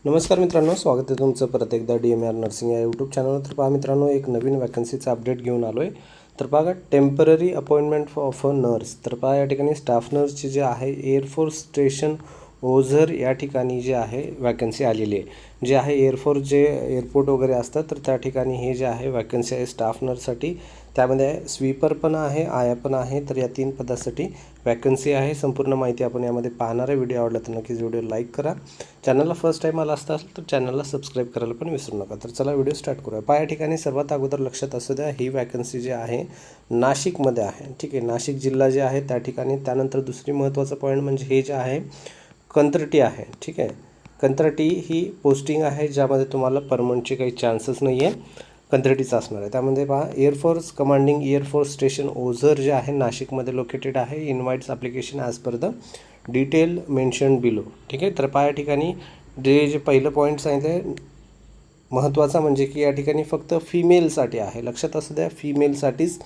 नमस्कार मित्रांनो, स्वागत आहे तुमचं परत एकदा DMR नर्सिंग या यूट्यूब चॅनलवर. तर पहा मित्रांनो, एक नवीन वॅकन्सीचा अपडेट घेऊन आलो आहे. तर बघा, temporary appointment of a nurse. तर पहा या ठिकाणी स्टाफ नर्सची जे आहे एअरफोर्स स्टेशन ओझर या ठिकाणी जे आहे वॅकन्सी आलेली आहे. जे आहे एअरफोर्स जे एअरपोर्ट वगैरे असतात तर त्या ठिकाणी हे जे आहे वॅकन्सी आहे स्टाफ नर्ससाठी. त्यामध्ये स्वीपर पण आहे, आया पण आहे. तर या 3 पदासाठी वॅकन्सी आहे. संपूर्ण माहिती आपण यामध्ये पाहणार आहे. व्हिडिओ आवडला तर नक्कीच व्हिडिओ लाईक करा. चॅनलला फर्स्ट टाईम आला असेल तर चॅनलला सबस्क्राईब करायला पण विसरू नका. तर चला व्हिडिओ स्टार्ट करूया. पहा या ठिकाणी सर्वात अगोदर लक्षात असू द्या, ही वॅकन्सी जी आहे नाशिकमध्ये आहे. ठीक आहे, नाशिक जिल्हा जे आहे त्या ठिकाणी. त्यानंतर दुसरी महत्त्वाचं पॉईंट म्हणजे हे जे आहे कंत्राटी आहे. ठीक आहे, कंत्राटी ही पोस्टिंग आहे ज्यामध्ये तुम्हाला परमनंटचे काही चान्सेस नाही आहे, कंत्राटीचं असणार आहे. त्यामध्ये पहा, air force commanding air force station Ozar जे आहे नाशिकमध्ये लोकेटेड आहे. Invites application as per the detail mention below. ठीक आहे, तर पहा या ठिकाणी जे पहिलं पॉईंट सांगितलं महत्त्वाचा म्हणजे की या ठिकाणी फक्त फिमेलसाठी आहे. लक्षात असू द्या, फिमेलसाठीच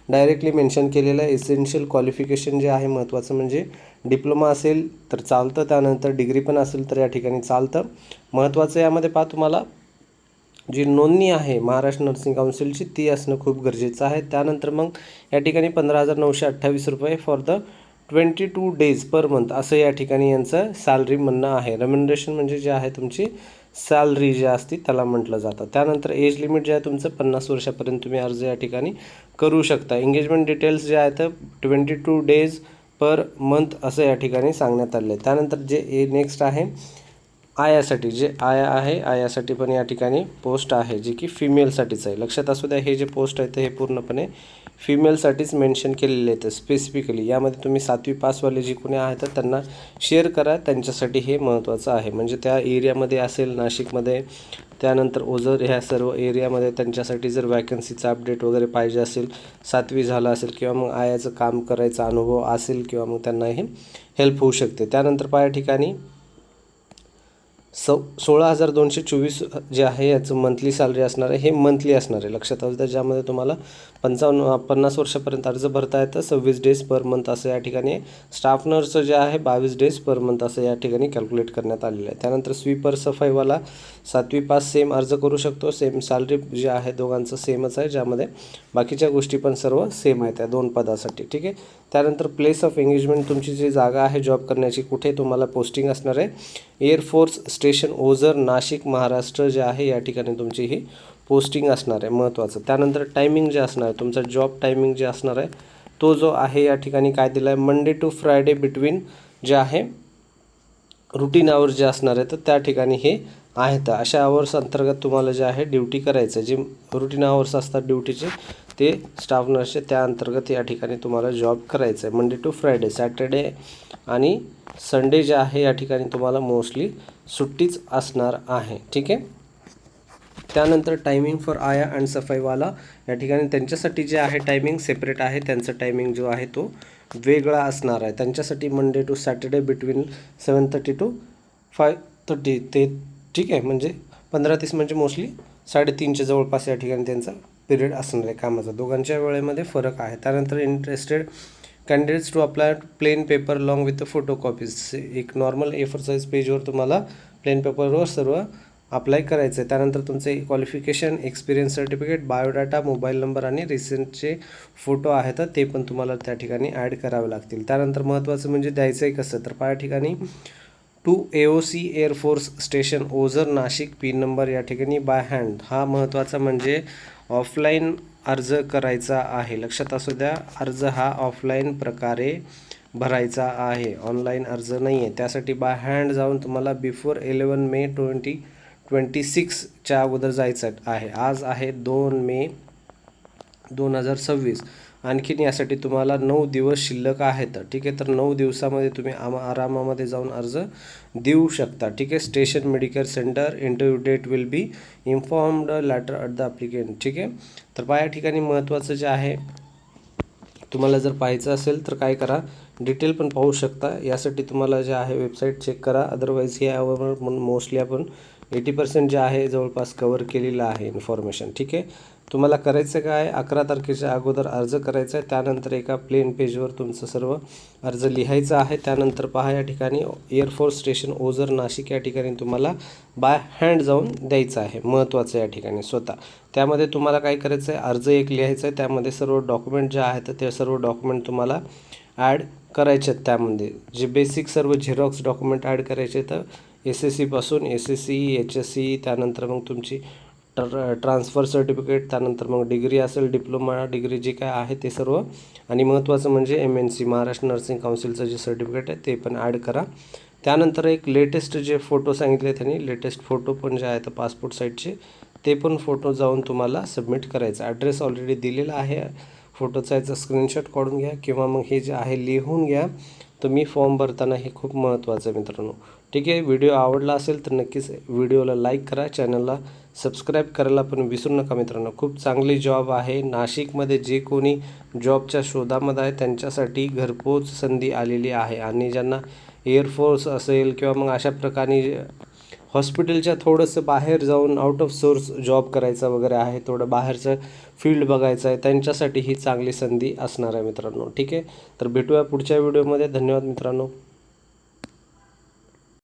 डायरेक्टली मेन्शन केलेलं आहे. एसेन्शियल क्वालिफिकेशन जे आहे महत्त्वाचं म्हणजे डिप्लोमा असेल तर चालतं, त्यानंतर डिग्री पण असेल तर या ठिकाणी चालतं. महत्त्वाचं यामध्ये पहा, तुम्हाला जी नोंदणी आहे महाराष्ट्र नर्सिंग काउन्सिलची ती असणं खूप गरजेचं आहे. त्यानंतर मग या ठिकाणी 15,928 रुपये for the 22 days per month असं या ठिकाणी यांचं सॅलरी म्हणणं आहे. रेम्युनरेशन म्हणजे जे आहे तुमची सॅलरी जी असते त्याला म्हटलं जातं. त्यानंतर एज लिमिट जे आहे तुमचं 50 वर्षापर्यंत तुम्ही अर्ज या ठिकाणी करू शकता. एंगेजमेंट डिटेल्स जे आहेत 22 डेज पर मंथ असं या ठिकाणी सांगण्यात आले. त्यानंतर जे नेक्स्ट आहे आयासाठी, जे आया आहे आयासाठी पण या ठिकाणी पोस्ट आहे जी की फिमेलसाठीच आहे. लक्षात असू द्या, हे जे पोस्ट आहे ते हे पूर्णपणे फिमेलसाठीच मेन्शन केलेले आहेत स्पेसिफिकली. यामध्ये तुम्ही 7वी पासवाले जी कोणी आहेत तर त्यांना शेअर करा, त्यांच्यासाठी हे महत्त्वाचं आहे. म्हणजे त्या एरियामध्ये असेल नाशिकमध्ये, त्यानंतर ओझर ह्या सर्व एरियामध्ये त्यांच्यासाठी जर वॅकन्सीचा अपडेट वगैरे पाहिजे असेल, 7वी झालं असेल किंवा मग आयाचं काम करायचा अनुभव असेल किंवा मग त्यांना हे हेल्प होऊ शकते. त्यानंतर पहा या ठिकाणी 16,224 जे आहे याचं मंथली सॅलरी असणार आहे. हे मंथली असणार आहे, लक्षात असू द्या. ज्यामध्ये तुम्हाला 50 वर्षापर्यंत अर्ज भरता येतं. 26 डेज पर मंथ असं या ठिकाणी. स्टाफ नर्सचं जे आहे 22 डेज पर मंथ असं या ठिकाणी कॅल्क्युलेट करण्यात आलेलं आहे. त्यानंतर स्वीपर सफाईवाला 7वी पास सेम अर्ज करू शकतो. सेम सॅलरी जे आहे दोघांचं सेमच आहे, ज्यामध्ये बाकीच्या गोष्टी पण सर्व सेम आहेत त्या 2 पदासाठी. ठीक आहे, त्यानंतर प्लेस ऑफ एंगेजमेंट तुमची जी जागा आहे जॉब करण्याची, कुठे तुम्हाला पोस्टिंग असणार आहे, एअरफोर्स स्टेशन ओझर नाशिक महाराष्ट्र जे आहे या ठिकाणी तुमची ही पोस्टिंग असणार आहे, महत्त्वाचं. त्यानंतर टायमिंग जे असणार आहे तुमचा जॉब टायमिंग जे असणार आहे तो जो आहे या ठिकाणी काय दिला आहे, मंडे टू फ्रायडे बिटवीन जे आहे रुटीन आवर्स जे असणार आहे तर त्या ठिकाणी हे आहेत. अशा आवर्स अंतर्गत तुम्हाला जे आहे ड्युटी करायचं, जे रुटीन आवर्स असतात ड्युटीचे ते स्टाफ नर्सचे, त्या अंतर्गत या ठिकाणी तुम्हाला जॉब करायचं आहे. मंडे टू फ्रायडे, सॅटर्डे आणि संडे जे आहे या ठिकाणी तुम्हाला मोस्टली सुट्टीच असणार आहे. ठीक आहे, त्यानंतर टायमिंग फॉर आया अँड सफाईवाला या ठिकाणी त्यांच्यासाठी जे आहे टायमिंग सेपरेट आहे. त्यांचं टायमिंग जो आहे तो वेगळा असणार आहे. त्यांच्यासाठी Monday to Saturday between 7:30 to 5:30 ते. ठीक आहे, म्हणजे 15-30 म्हणजे मोस्टली 3:30च्या जवळपास या ठिकाणी त्यांचा पिरियड असणार आहे कामाचा. दोघांच्या वेळेमध्ये फरक आहे. त्यानंतर interested candidates to apply plain paper long with photo copies. एक नॉर्मल A4 साईज पेजवर तुम्हाला प्लेन पेपरवर सर्व अप्लाय करायचं आहे. त्यानंतर तुमचे qualification, experience certificate, biodata, mobile number आणि रिसेंटचे फोटो आहेत ते पण तुम्हाला त्या ठिकाणी ॲड करावे लागतील. त्यानंतर महत्त्वाचं म्हणजे द्यायचं आहे कसं, तर या ठिकाणी to AOC air force station Ozar Nashik, pin number या ठिकाणी बाय हँड. हा महत्त्वाचा म्हणजे ऑफलाईन अर्ज करायचा आहे. लक्षात असू द्या, अर्ज हा ऑफलाईन प्रकारे भरायचा आहे, ऑनलाईन अर्ज नाही आहे. त्यासाठी बाय हँड जाऊन तुम्हाला बिफोर 11 मे 2026च्या अगोदर जायचं आहे. आज आहे 2 मे 2026. आणखीन यासाठी तुम्हाला 9 दिवस शिल्लक आहेत. ठीक आहे, तर 9 दिवसामध्ये तुम्ही आरामामध्ये जाऊन अर्ज देऊ शकता. ठीक आहे, station medical centre, interview date will be informed letter at the applicant. ठीक आहे, तर या ठिकाणी महत्त्वाचं जे आहे तुम्हाला जर पाहायचं असेल तर काय करा, डिटेल पण पाहू शकता. यासाठी तुम्हाला जे आहे वेबसाईट चेक करा. अदरवाईज यावर मोस्टली आपण 80% जे आहे जवळपास कवर केलेलं आहे इन्फॉर्मेशन. ठीक आहे, तुम्हाला करायचं काय, 11 तारखेच्या अगोदर अर्ज करायचा आहे. त्यानंतर एका प्लेन पेजवर तुमचं सर्व अर्ज लिहायचा आहे. त्यानंतर पहा या ठिकाणी एअरफोर्स स्टेशन ओझर नाशिक या ठिकाणी तुम्हाला बाय हँड जाऊन द्यायचं आहे. महत्त्वाचं या ठिकाणी स्वतः. त्यामध्ये तुम्हाला काय करायचं आहे, अर्ज एक लिहायचा आहे. त्यामध्ये सर्व डॉक्युमेंट जे आहेत ते सर्व डॉक्युमेंट तुम्हाला ॲड करायचे आहेत. त्यामध्ये जे बेसिक सर्व झेरॉक्स डॉक्युमेंट ॲड करायचे तर SSCपासून SSC HSC, त्यानंतर मग तुमची ट्रान्सफर सर्टिफिकेट, त्यानंतर मग डिग्री असेल, डिप्लोमा डिग्री जे काय आहे ते सर्व, आणि महत्त्वाचं म्हणजे MNC महाराष्ट्र नर्सिंग काउन्सिलचं जे सर्टिफिकेट आहे ते पण ॲड करा. त्यानंतर एक लेटेस्ट जे फोटो सांगितले त्यांनी, लेटेस्ट फोटो पण जे आहेत पासपोर्ट साईजचे ते पण फोटो जाऊन तुम्हाला सबमिट करायचा. ॲड्रेस ऑलरेडी दिलेला आहे, फोटोचा याचा स्क्रीनशॉट काढून घ्या किंवा मग हे जे आहे लिहून घ्या. तुम्ही फॉर्म भरताना हे खूप महत्त्वाचं आहे मित्रांनो. ठीक आहे, व्हिडिओ आवडला असेल तर नक्कीच व्हिडिओला लाईक करा, चॅनलला सबस्क्राईब करायला पण विसरू नका मित्रांनो. खूप चांगली जॉब आहे. नाशिकमध्ये जे कोणी जॉबच्या शोधामध्ये आहे त्यांच्यासाठी घरपोच संधी आलेली आहे. आणि ज्यांना एअरफोर्स असेल किंवा मग अशा प्रकारे हॉस्पिटलच्या थोडंसं बाहेर जाऊन आउट ऑफ सोर्स जॉब करायचा वगैरे आहे, थोडं बाहेरचं फील्ड बघायचं आहे, त्यांच्यासाठी ही चांगली संधी असणार आहे मित्रांनो. ठीक आहे, तर भेटूया पुढच्या व्हिडिओमध्ये. धन्यवाद मित्रांनो.